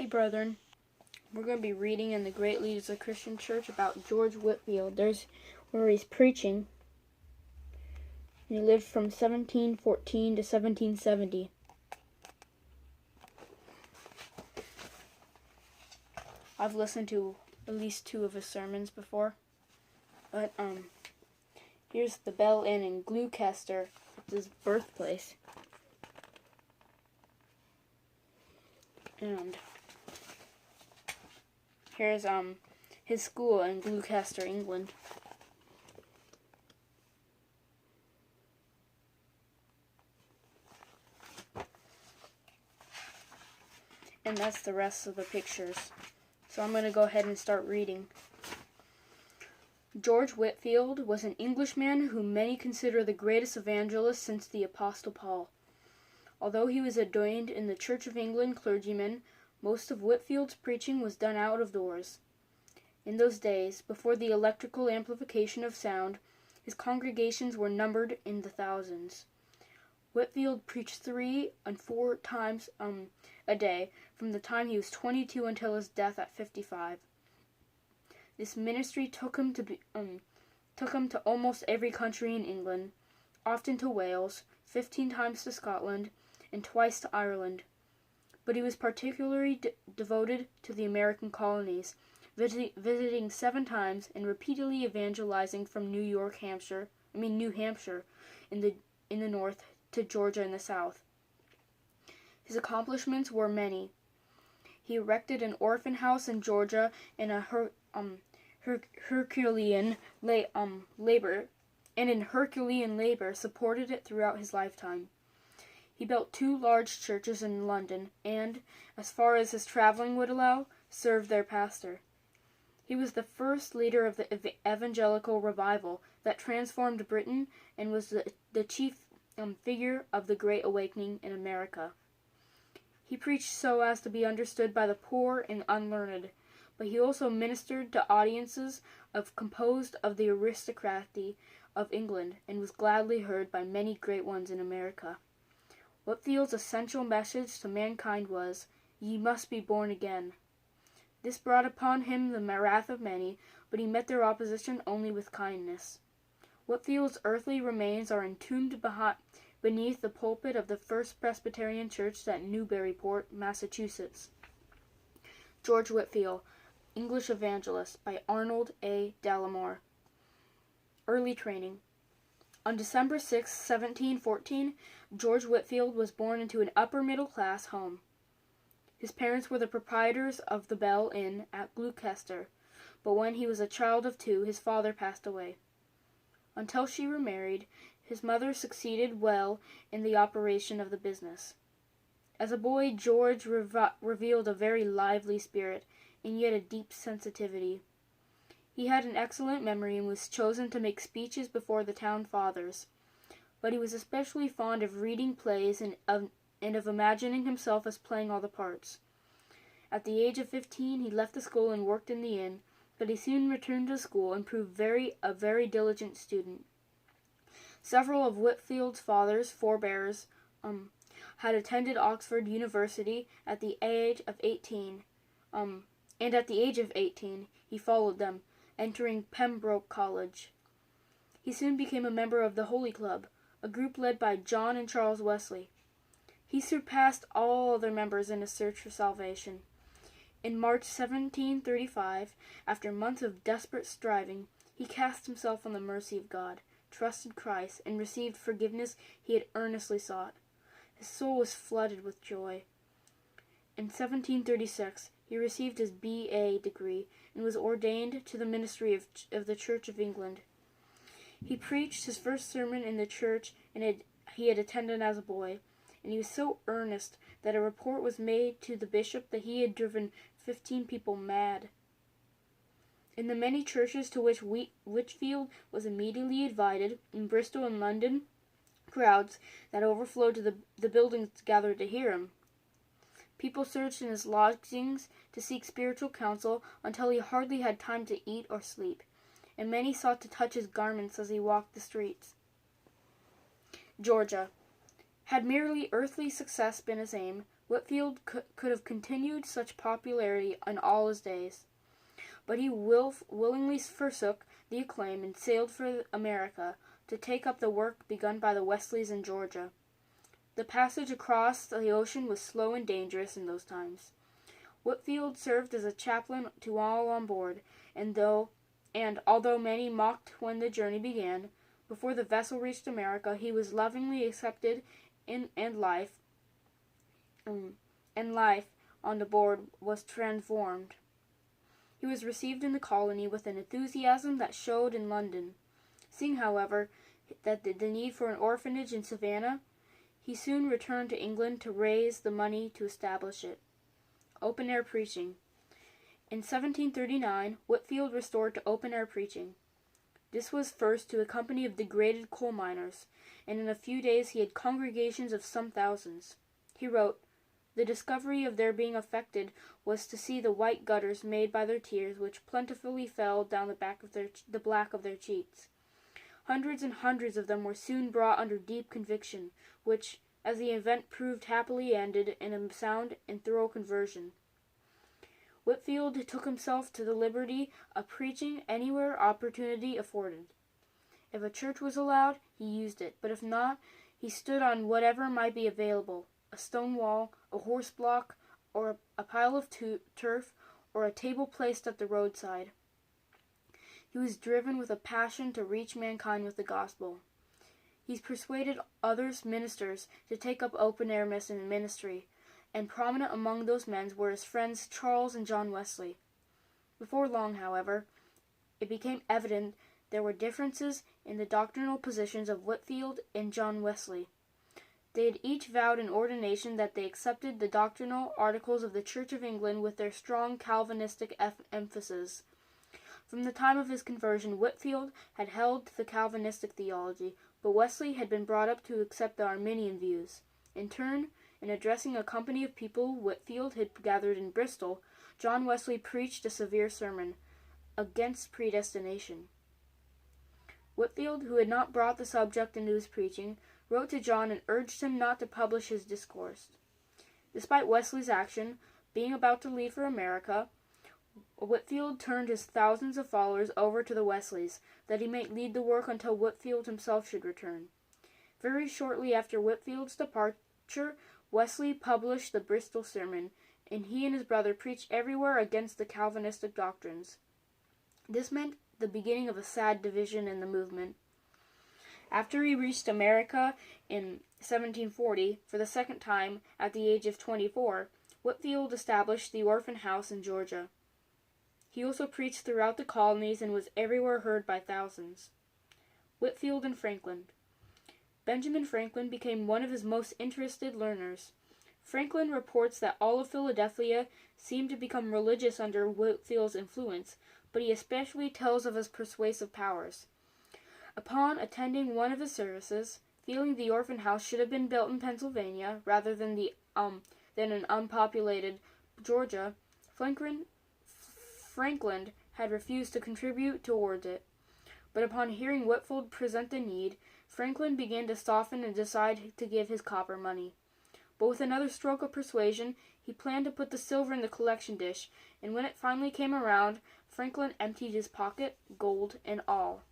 Hey brethren, we're going to be reading in the Great Leaders of the Christian Church about George Whitefield. There's where he's preaching. He lived from 1714 to 1770. I've listened to at least 2 of his sermons before. But here's the Bell Inn in Gloucester. It's his birthplace. And here's his school in Gloucester, England. And that's the rest of the pictures. So I'm going to go ahead and start reading. George Whitefield was an Englishman whom many consider the greatest evangelist since the Apostle Paul. Although he was ordained in the Church of England clergyman, most of Whitefield's preaching was done out of doors. In those days, before the electrical amplification of sound, his congregations were numbered in the thousands. Whitefield preached 3 and 4 times a day from the time he was 22 until his death at 55. This ministry took him to almost every country in England, often to Wales, 15 times to Scotland, and twice to Ireland. But he was particularly devoted to the American colonies, visiting 7 times and repeatedly evangelizing from New Hampshire in the north to Georgia in the south. His accomplishments were many. He erected an orphan house in Georgia and a Herculean labor supported it throughout his lifetime. He built 2 large churches in London and, as far as his traveling would allow, served their pastor. He was the first leader of the evangelical revival that transformed Britain and was the chief figure of the Great Awakening in America. He preached so as to be understood by the poor and unlearned, but he also ministered to audiences composed of the aristocracy of England and was gladly heard by many great ones in America. Whitefield's essential message to mankind was, "Ye must be born again." This brought upon him the wrath of many, but he met their opposition only with kindness. Whitefield's earthly remains are entombed beneath the pulpit of the First Presbyterian Church at Newburyport, Massachusetts. George Whitefield, English Evangelist, by Arnold A. Dallimore. Early training. On December 6, 1714, George Whitefield was born into an upper-middle-class home. His parents were the proprietors of the Bell Inn at Gloucester, but when he was a child of 2, his father passed away. Until she remarried, his mother succeeded well in the operation of the business. As a boy, George revealed a very lively spirit, and yet a deep sensitivity. He had an excellent memory and was chosen to make speeches before the town fathers, but he was especially fond of reading plays and of imagining himself as playing all the parts. At the age of 15, he left the school and worked in the inn, but he soon returned to school and proved a very diligent student. Several of Whitefield's forebears had attended Oxford University at the age of 18, and at the age of 18 he followed them, entering Pembroke College. He soon became a member of the Holy Club, a group led by John and Charles Wesley. He surpassed all other members in his search for salvation. In March 1735, after months of desperate striving, he cast himself on the mercy of God, trusted Christ, and received forgiveness he had earnestly sought. His soul was flooded with joy. In 1736, he received his B.A. degree and was ordained to the ministry of the Church of England. He preached his first sermon in the church he had attended as a boy, and he was so earnest that a report was made to the bishop that he had driven 15 people mad. In the many churches to which Whitefield was immediately invited, in Bristol and London, crowds that overflowed to the buildings gathered to hear him. People searched in his lodgings to seek spiritual counsel until he hardly had time to eat or sleep, and many sought to touch his garments as he walked the streets. Georgia. Had merely earthly success been his aim, Whitefield could have continued such popularity in all his days, but he willingly forsook the acclaim and sailed for America to take up the work begun by the Wesleys in Georgia. The passage across the ocean was slow and dangerous in those times. Whitefield served as a chaplain to all on board, and although many mocked when the journey began, before the vessel reached America, he was lovingly accepted and life on the board was transformed. He was received in the colony with an enthusiasm that showed in London. Seeing, however, that the need for an orphanage in Savannah, he soon returned to England to raise the money to establish it. Open-air preaching. In 1739, Whitefield restored to open-air preaching. This was first to a company of degraded coal miners, and in a few days he had congregations of some thousands. He wrote, "The discovery of their being affected was to see the white gutters made by their tears, which plentifully fell down the black of their cheeks. Hundreds and hundreds of them were soon brought under deep conviction, which, as the event proved, happily ended in a sound and thorough conversion." Whitefield took himself to the liberty of preaching anywhere opportunity afforded. If a church was allowed, he used it, but if not, he stood on whatever might be available, a stone wall, a horse block, or a pile of turf, or a table placed at the roadside. He was driven with a passion to reach mankind with the gospel. He persuaded other ministers to take up open-air ministry, and prominent among those men were his friends Charles and John Wesley. Before long, however, it became evident there were differences in the doctrinal positions of Whitefield and John Wesley. They had each vowed in ordination that they accepted the doctrinal articles of the Church of England with their strong Calvinistic emphasis. From the time of his conversion, Whitefield had held to the Calvinistic theology, but Wesley had been brought up to accept the Arminian views. In turn, in addressing a company of people Whitefield had gathered in Bristol, John Wesley preached a severe sermon against predestination. Whitefield, who had not brought the subject into his preaching, wrote to John and urged him not to publish his discourse. Despite Wesley's action, being about to leave for America, Whitefield turned his thousands of followers over to the Wesleys, that he might lead the work until Whitefield himself should return. Very shortly after Whitefield's departure, Wesley published the Bristol Sermon, and he and his brother preached everywhere against the Calvinistic doctrines. This meant the beginning of a sad division in the movement. After he reached America in 1740, for the second time, at the age of 24, Whitefield established the orphan house in Georgia. He also preached throughout the colonies and was everywhere heard by thousands. Whitefield and Franklin. Benjamin Franklin became one of his most interested learners. Franklin reports that all of Philadelphia seemed to become religious under Whitefield's influence, but he especially tells of his persuasive powers. Upon attending one of his services, feeling the orphan house should have been built in Pennsylvania rather than in unpopulated Georgia, Franklin had refused to contribute towards it. But upon hearing Whitefield present the need, Franklin began to soften and decide to give his copper money. But with another stroke of persuasion, he planned to put the silver in the collection dish, and when it finally came around, Franklin emptied his pocket, gold and all.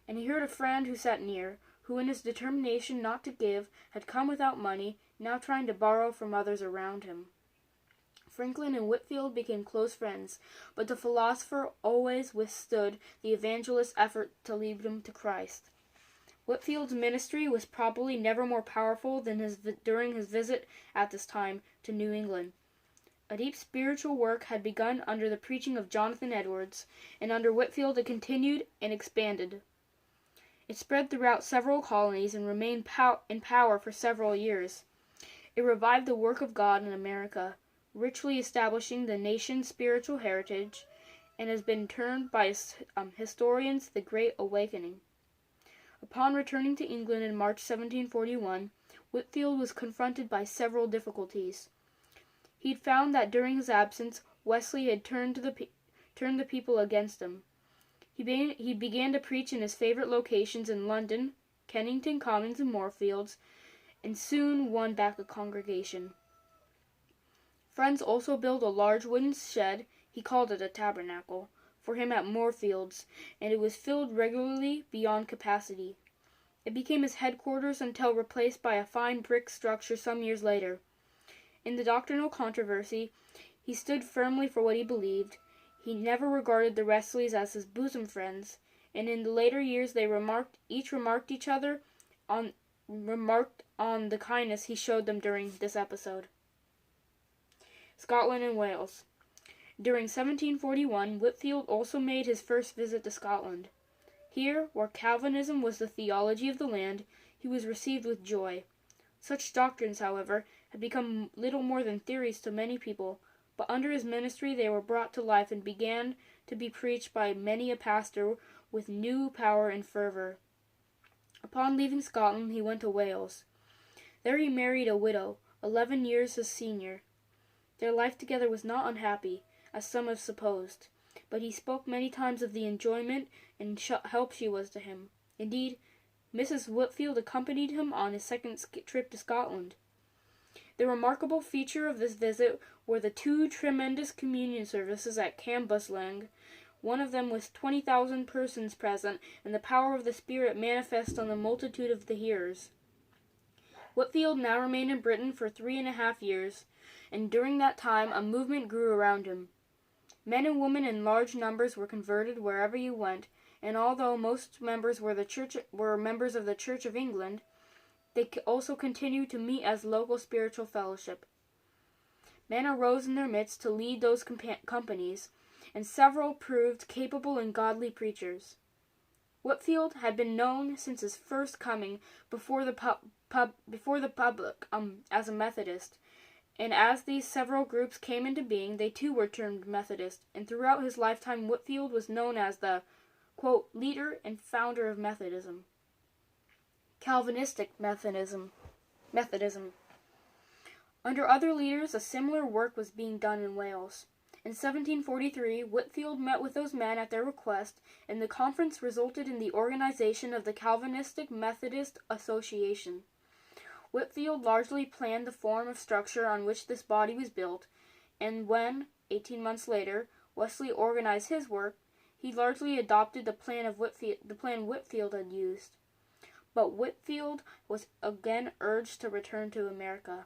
And he heard a friend who sat near, who in his determination not to give, had come without money, now trying to borrow from others around him. Franklin and Whitefield became close friends, but the philosopher always withstood the evangelist's effort to lead him to Christ. Whitefield's ministry was probably never more powerful than during his visit at this time to New England. A deep spiritual work had begun under the preaching of Jonathan Edwards, and under Whitefield it continued and expanded. It spread throughout several colonies and remained in power for several years. It revived the work of God in America, richly establishing the nation's spiritual heritage, and has been termed by historians the Great Awakening. Upon returning to England in March 1741, Whitefield was confronted by several difficulties. He had found that during his absence, Wesley had turned the people against him. He began to preach in his favorite locations in London, Kennington Commons and Moorfields, and soon won back a congregation. Friends also built a large wooden shed, he called it a tabernacle, for him at Moorfields, and it was filled regularly beyond capacity. It became his headquarters until replaced by a fine brick structure some years later. In the doctrinal controversy, he stood firmly for what he believed. He never regarded the Wesleys as his bosom friends, and in the later years they remarked on the kindness he showed them during this episode. Scotland and Wales. During 1741, Whitefield also made his first visit to Scotland. Here, where Calvinism was the theology of the land, he was received with joy. Such doctrines, however, had become little more than theories to many people, but under his ministry they were brought to life and began to be preached by many a pastor with new power and fervor. Upon leaving Scotland, he went to Wales. There he married a widow, 11 years his senior. Their life together was not unhappy, as some have supposed, but he spoke many times of the enjoyment and help she was to him. Indeed, Mrs. Whitefield accompanied him on his second trip to Scotland. The remarkable feature of this visit were the 2 tremendous communion services at Cambuslang. One of them with 20,000 persons present, and the power of the Spirit manifest on the multitude of the hearers. Whitefield now remained in Britain for 3.5 years, and during that time a movement grew around him. Men and women in large numbers were converted wherever he went, and although most members were members of the Church of England, they also continued to meet as local spiritual fellowship. Men arose in their midst to lead those companies, and several proved capable and godly preachers. Whitefield had been known since his first coming before the public as a Methodist, and as these several groups came into being, they too were termed Methodist, and throughout his lifetime Whitefield was known as the, quote, leader and founder of Methodism. Calvinistic Methodism. Under other leaders, a similar work was being done in Wales. In 1743, Whitefield met with those men at their request, and the conference resulted in the organization of the Calvinistic Methodist Association. Whitefield largely planned the form of structure on which this body was built, and when, 18 months later, Wesley organized his work, he largely adopted the plan Whitefield had used. But Whitefield was again urged to return to America.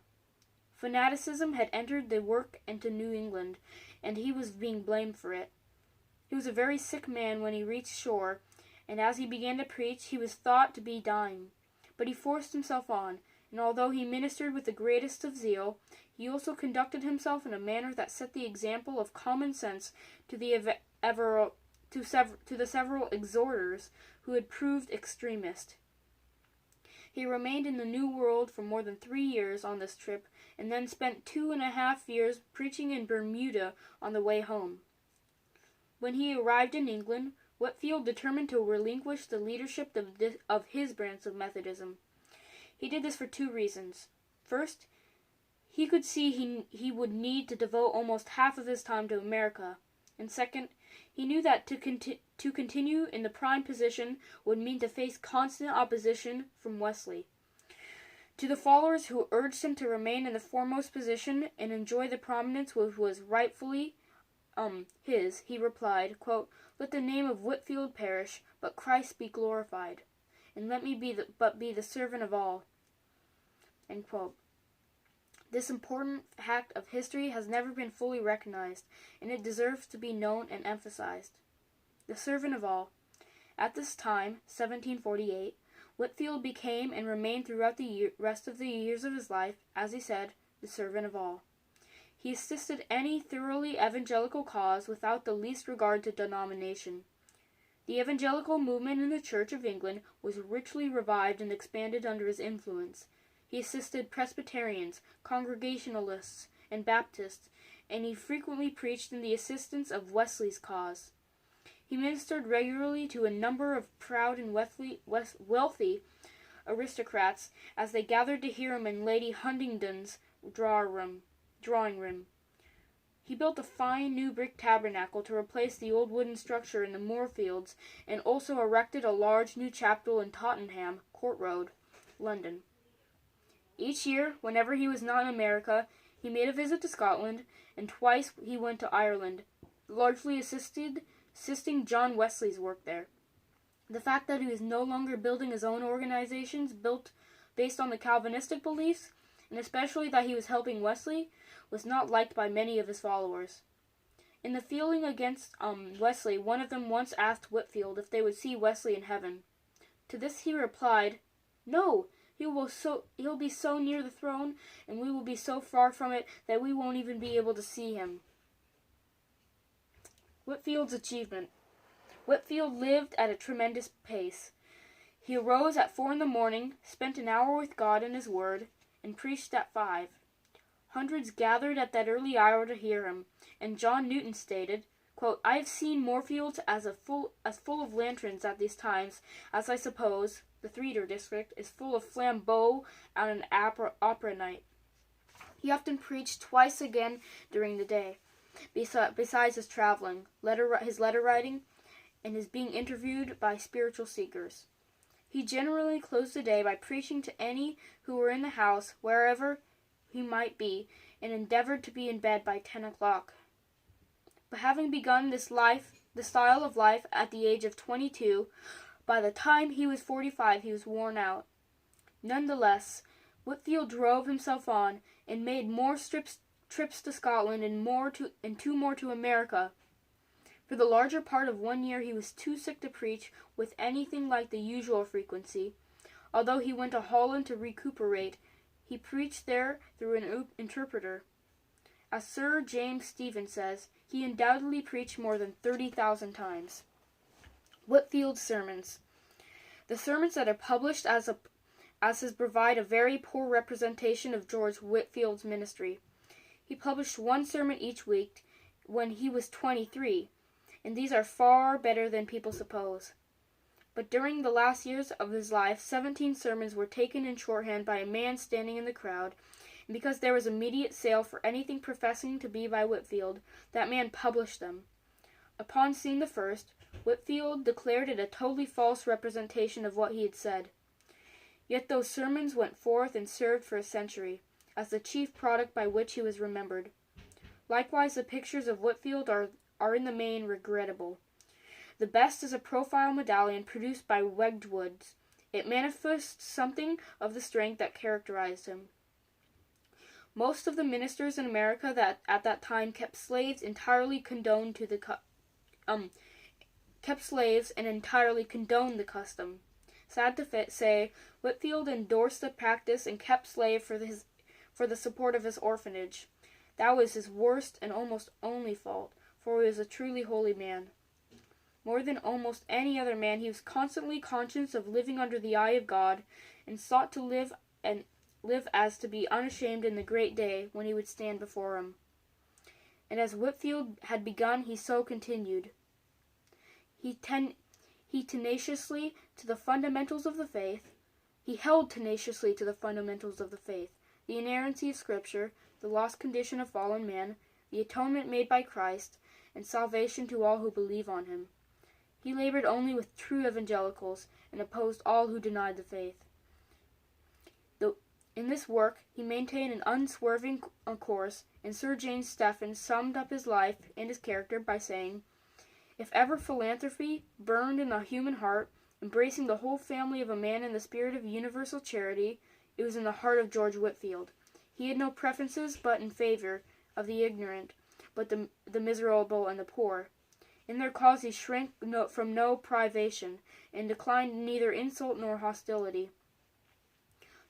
Fanaticism had entered the work into New England, and he was being blamed for it. He was a very sick man when he reached shore, and as he began to preach, he was thought to be dying. But he forced himself on, and although he ministered with the greatest of zeal, he also conducted himself in a manner that set the example of common sense to the several exhorters who had proved extremist. He remained in the New World for more than 3 years on this trip, and then spent 2.5 years preaching in Bermuda on the way home. When he arrived in England, Whitefield determined to relinquish the leadership of his branch of Methodism. He did this for 2 reasons. First, he could see he would need to devote almost half of his time to America, and second, he knew that to continue in the prime position would mean to face constant opposition from Wesley. To the followers who urged him to remain in the foremost position and enjoy the prominence which was rightfully his, he replied, quote, "Let the name of Whitefield perish, but Christ be glorified, and let me be the servant of all." End quote. This important fact of history has never been fully recognized, and it deserves to be known and emphasized. The servant of all. At this time, 1748, Whitefield became and remained throughout the rest of the years of his life, as he said, the servant of all. He assisted any thoroughly evangelical cause without the least regard to denomination. The evangelical movement in the Church of England was richly revived and expanded under his influence. He assisted Presbyterians, Congregationalists, and Baptists, and he frequently preached in the assistance of Wesley's cause. He ministered regularly to a number of proud and wealthy aristocrats as they gathered to hear him in Lady Huntingdon's drawing room. He built a fine new brick tabernacle to replace the old wooden structure in the Moorfields, and also erected a large new chapel in Tottenham Court Road, London. Each year, whenever he was not in America, He made a visit to Scotland, and twice he went to Ireland, largely assisting John Wesley's work there. The fact that he was no longer building his own organizations based on the Calvinistic beliefs, and especially that he was helping Wesley, was not liked by many of his followers. In the feeling against Wesley, one of them once asked Whitefield if they would see Wesley in heaven. To this he replied, "No, he'll be so near the throne, and we will be so far from it that we won't even be able to see him." Whitefield's achievement. Whitefield lived at a tremendous pace. He arose at 4 a.m, spent an hour with God and his word, and preached at 5. Hundreds gathered at that early hour to hear him, and John Newton stated, quote, "I have seen Moorfields as full of lanterns at these times as I suppose the Theatre District is full of flambeaux on an opera night." He often preached twice again during the day, besides his traveling, his letter writing, and his being interviewed by spiritual seekers. He generally closed the day by preaching to any who were in the house, wherever he might be, and endeavored to be in bed by 10 o'clock. But having begun this style of life at the age of 22, by the time he was 45 he was worn out. Nonetheless, Whitefield drove himself on, and made more trips to Scotland and 2 more to America. For the larger part of 1 year he was too sick to preach with anything like the usual frequency. Although he went to Holland to recuperate, he preached there through an interpreter. As Sir James Stephen says, he undoubtedly preached more than 30,000 times. Whitefield's sermons. The sermons that are published as his provide a very poor representation of George Whitefield's ministry. He published 1 sermon each week when he was 23, and these are far better than people suppose. But during the last years of his life, 17 sermons were taken in shorthand by a man standing in the crowd, and because there was immediate sale for anything professing to be by Whitefield, that man published them. Upon seeing the first, Whitefield declared it a totally false representation of what he had said. Yet those sermons went forth and served for a century, as the chief product by which he was remembered. Likewise, the pictures of Whitefield are in the main regrettable. The best is a profile medallion produced by Wedgwood. It manifests something of the strength that characterized him. Most of the ministers in America that at that time kept slaves and entirely condoned the custom. Sad to say, Whitefield endorsed the practice and kept slave for the support of his orphanage. That was his worst and almost only fault, for he was a truly holy man. More than almost any other man, he was constantly conscious of living under the eye of God, and sought to live as to be unashamed in the great day when he would stand before him. And as Whitefield had begun, he so continued. He held tenaciously to the fundamentals of the faith, the inerrancy of Scripture, the lost condition of fallen man, the atonement made by Christ, and salvation to all who believe on him. He labored only with true evangelicals, and opposed all who denied the faith. In this work, he maintained an unswerving course, and Sir James Stephen summed up his life and his character by saying, "If ever philanthropy burned in the human heart, embracing the whole family of a man in the spirit of universal charity, it was in the heart of George Whitefield. He had no preferences but in favor of the ignorant, but the miserable and the poor. In their cause he shrank from no privation, and declined neither insult nor hostility.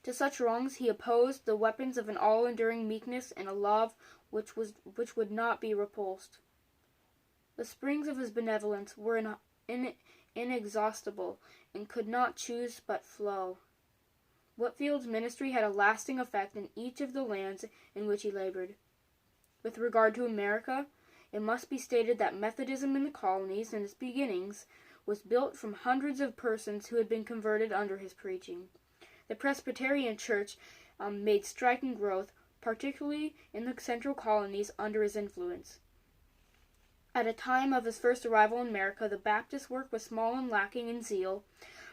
To such wrongs he opposed the weapons of an all-enduring meekness and a love which would not be repulsed. The springs of his benevolence were inexhaustible, and could not choose but flow. Whitefield's ministry had a lasting effect in each of the lands in which he labored. With regard to America, it must be stated that Methodism in the colonies, in its beginnings, was built from hundreds of persons who had been converted under his preaching. The Presbyterian Church made striking growth, particularly in the central colonies, under his influence. At the time of his first arrival in America, the Baptist work was small and lacking in zeal,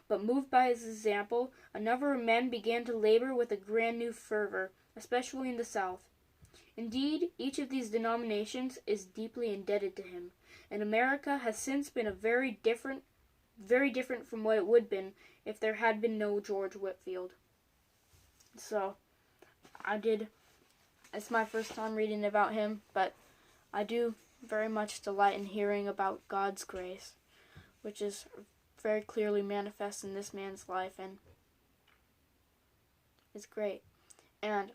but moved by his example, a number of men began to labor with a grand new fervor, especially in the South. Indeed, each of these denominations is deeply indebted to him, and America has since been very different from what it would have been if there had been no George Whitefield. So, it's my first time reading about him, but I do very much delight in hearing about God's grace, which is very clearly manifest in this man's life, and it's great. And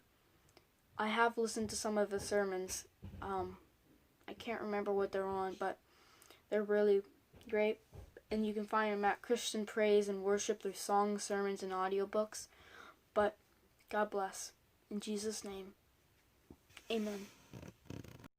I have listened to some of the sermons. I can't remember what they're on, but they're really great. And you can find them at Christian Praise and Worship through songs, sermons, and audiobooks. But God bless. In Jesus' name, amen.